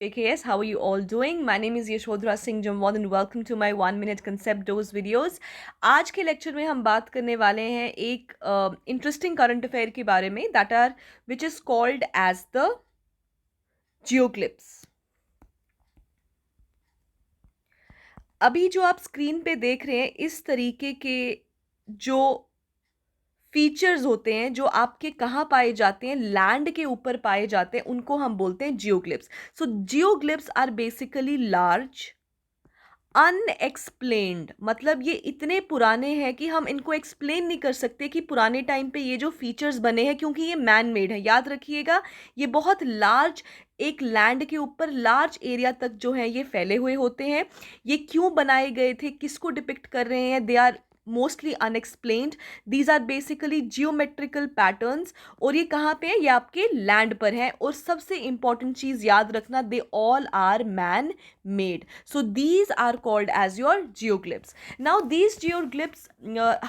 JKS, how are you all doing? My name is Yashodhara Singh Jamwad and welcome to my 1 minute concept dose videos. आज के lecture में हम बात करने वाले हैं एक इंटरेस्टिंग करंट अफेयर के बारे में that are which is called as the geoglyphs. अभी जो आप स्क्रीन पे देख रहे हैं इस तरीके के जो फीचर्स होते हैं जो आपके कहाँ पाए जाते हैं, लैंड के ऊपर पाए जाते हैं, उनको हम बोलते हैं जियोग्लिप्स. सो जियोग्लिप्स आर बेसिकली लार्ज अनएक्सप्लेन्ड, मतलब ये इतने पुराने हैं कि हम इनको एक्सप्लेन नहीं कर सकते कि पुराने टाइम पे ये जो फीचर्स बने हैं, क्योंकि ये मैन मेड है. याद रखिएगा, ये बहुत लार्ज एक लैंड के ऊपर लार्ज एरिया तक जो है ये फैले हुए होते हैं. ये क्यों बनाए गए थे, किसको डिपिक्ट कर रहे हैं, they are mostly unexplained. These are basically geometrical patterns. और ये कहाँ पे है? ये आपके लैंड पर है. और सबसे इंपॉर्टेंट चीज याद रखना, they all are man made. So these are called as your geoglyphs. Now these geoglyphs,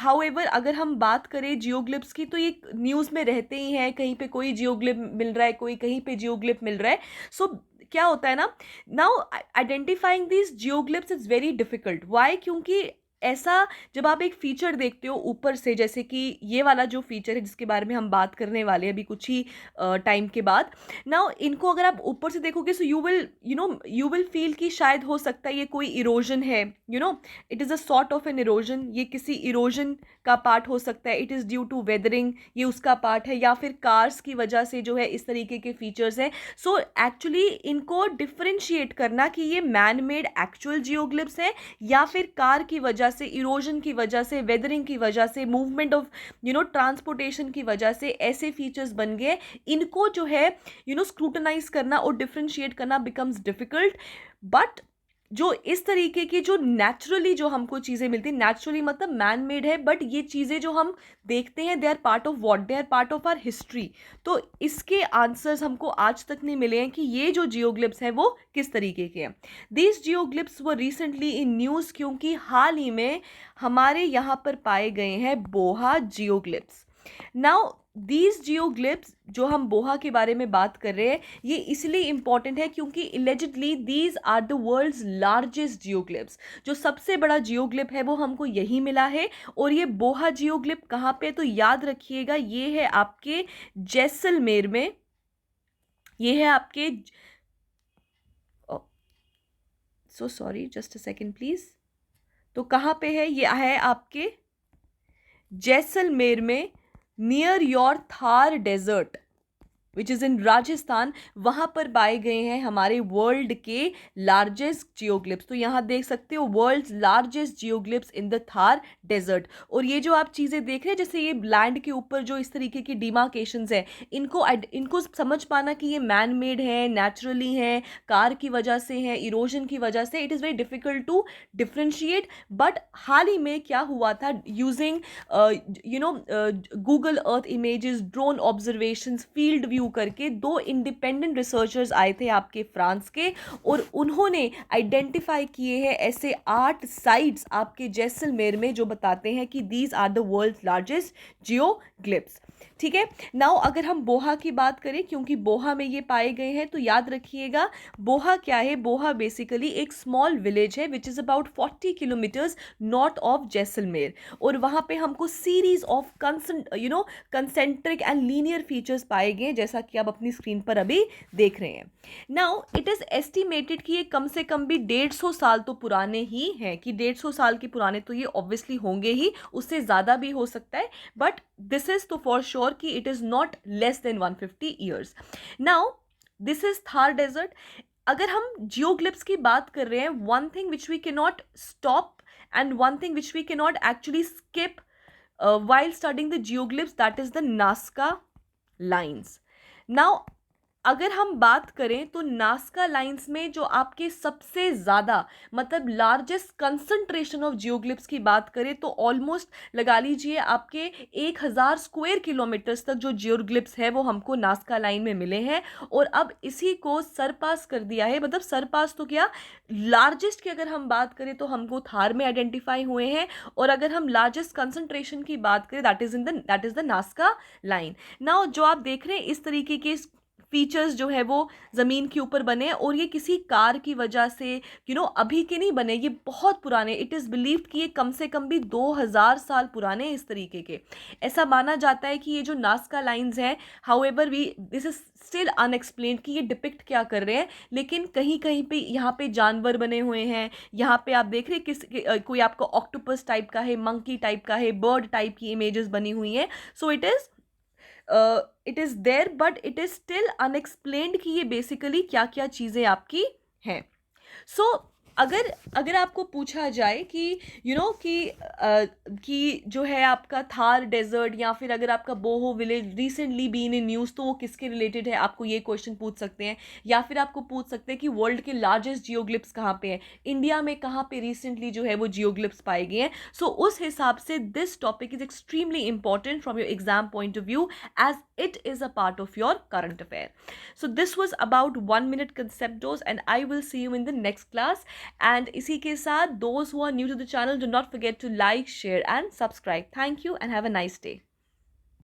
however, अगर हम बात करें geoglyphs की तो ये न्यूज़ में रहते ही हैं. कहीं पे कोई geoglyph मिल रहा है, कोई कहीं पे geoglyph मिल रहा है. So क्या होता है ना, now identifying these geoglyphs is very difficult. Why? क्योंकि ऐसा जब आप एक फीचर देखते हो ऊपर से, जैसे कि ये वाला जो फीचर है जिसके बारे में हम बात करने वाले हैं अभी कुछ ही टाइम के बाद. नाउ इनको अगर आप ऊपर से देखोगे सो यू विल फील कि शायद हो सकता है ये कोई इरोजन है. It is a sort of an erosion. ये किसी इरोजन का पार्ट हो सकता है. It is due to weathering, ये उसका पार्ट है, या फिर कार्स की वजह से जो है इस तरीके के फीचर्स हैं. सो एक्चुअली इनको डिफ्रेंशिएट करना कि ये मैन मेड एक्चुअल जियोग्लिप्स हैं या फिर कार की वजह से, इरोजन की वजह से, वेदरिंग की वजह से, मूवमेंट ऑफ ट्रांसपोर्टेशन की वजह से ऐसे फीचर्स बन गए, इनको जो है स्क्रूटनाइज करना और डिफ्रेंशिएट करना बिकम्स डिफिकल्ट. बट जो इस तरीके की जो नेचुरली जो हमको चीज़ें मिलती हैं, नेचुरली मतलब मैन मेड है, बट ये चीज़ें जो हम देखते हैं they are part of what, they are part of our history. तो इसके आंसर्स हमको आज तक नहीं मिले हैं कि ये जो जियोग्लिप्स हैं वो किस तरीके के हैं. These geoglyphs were recently in news, क्योंकि हाल ही में हमारे यहाँ पर पाए गए हैं बोहा जियोग्लिप्स. नाउ दीज जियोग्लिप्स, जो हम बोहा के बारे में बात कर रहे हैं, ये इसलिए इंपॉर्टेंट है क्योंकि allegedly these are the world's largest geoglyphs. जो सबसे बड़ा जियोग्लिप है वो हमको यही मिला है. और ये बोहा जियोग्लिप कहाँ पे है? तो याद रखिएगा, ये है आपके जैसलमेर में. ये है आपके, so sorry, just a second please. तो कहाँ पे है? ये है आपके जैसलमेर में, near your Thar desert which is in Rajasthan. वहाँ पर पाए गए हैं हमारे वर्ल्ड के लार्जेस्ट जियोग्लिप्स. तो यहाँ देख सकते हो, world's largest geoglyphs in the Thar desert. और ये जो आप चीज़ें देख रहे हैं, जैसे ये लैंड के ऊपर जो इस तरीके की डिमार्केशंस हैं, इनको समझ पाना कि ये मैन मेड है, नेचुरली है, कार की वजह से है, इरोजन की वजह से, it is very difficult to differentiate. But हाल ही में क्या हुआ था, using Google Earth images, drone observations, field view करके दो इंडिपेंडेंट रिसर्चर्स आए थे आपके फ्रांस के, और उन्होंने आइडेंटिफाई किए हैं ऐसे 8 साइट्स आपके जैसलमेर में जो बताते हैं कि these are the world largest geoglyphs. ठीक है. नाउ अगर हम बोहा की बात करें, क्योंकि बोहा में ये पाए गए हैं, तो याद रखिएगा बोहा क्या है. बोहा बेसिकली एक स्मॉल विलेज है which is about 40 kilometres north of Jaisalmer. और वहाँ पे हमको series of concentric and linear features पाए गए, जैसा कि आप अपनी स्क्रीन पर अभी देख रहे हैं. नाउ इट इज़ एस्टिमेटेड कि ये कम से कम भी 150 साल तो पुराने ही हैं, कि 150 साल के पुराने तो ये ऑब्वियसली होंगे ही, उससे ज़्यादा भी हो सकता है, बट दिस इज तो फॉर श्योर कि it is not less than 150 years. Now this is Thar desert. अगर हम जियोग्लिप्स की बात कर रहे हैं, one thing which we can not stop and one thing which we cannot actually skip while studying the geoglyphs, that is the Nazca lines. Now अगर हम बात करें तो नास्का लाइंस में जो आपके सबसे ज़्यादा, मतलब लार्जेस्ट कंसंट्रेशन ऑफ जियोग्लिप्स की बात करें, तो ऑलमोस्ट लगा लीजिए आपके 1000 स्क्वायर किलोमीटर्स तक जो जियोग्लिप्स है वो हमको नास्का लाइन में मिले हैं. और अब इसी को सरपास कर दिया है, मतलब सरपास तो क्या, लार्जेस्ट की अगर हम बात करें तो हमको थार में आइडेंटिफाई हुए हैं. और अगर हम लार्जेस्ट कंसंट्रेशन की बात करें, that is the Nazca line. Now जो आप देख रहे हैं इस तरीके के फीचर्स जो है वो ज़मीन के ऊपर बने हैं, और ये किसी कार की वजह से अभी के नहीं बने, ये बहुत पुराने, इट इज़ बिलीव्ड कि ये कम से कम भी 2000 साल पुराने हैं इस तरीके के। ऐसा माना जाता है कि ये जो नाज़का लाइंस हैं, however we this is still unexplained कि ये डिपिक्ट क्या कर रहे हैं, लेकिन कहीं कहीं पे यहाँ पे जानवर बने हुए हैं, यहाँ पे आप देख रहे हैं कोई आपको ऑक्टोपस टाइप का है, मंकी टाइप का है, बर्ड टाइप की इमेजेस बनी हुई हैं। So it is there, but it is still unexplained कि ये बेसिकली क्या क्या चीज़ें आपकी हैं। सो अगर अगर आपको पूछा जाए कि कि जो है आपका थार डेजर्ट, या फिर अगर आपका Boho village recently been in news, तो वो किसके रिलेटेड है, आपको ये क्वेश्चन पूछ सकते हैं। या फिर आपको पूछ सकते हैं कि वर्ल्ड के लार्जेस्ट जियोग्लिप्स कहाँ पे हैं, इंडिया में कहाँ पे रिसेंटली जो है वो जियोग्लिप्स पाए गए हैं। सो उस हिसाब से this topic is extremely important from your exam point of view, as it is a part of your current affair. So this was about 1 minute concept dose, and I will see you in the next class. And इसी के साथ those who are new to the channel, do not forget to like, share and subscribe. Thank you and have a nice day.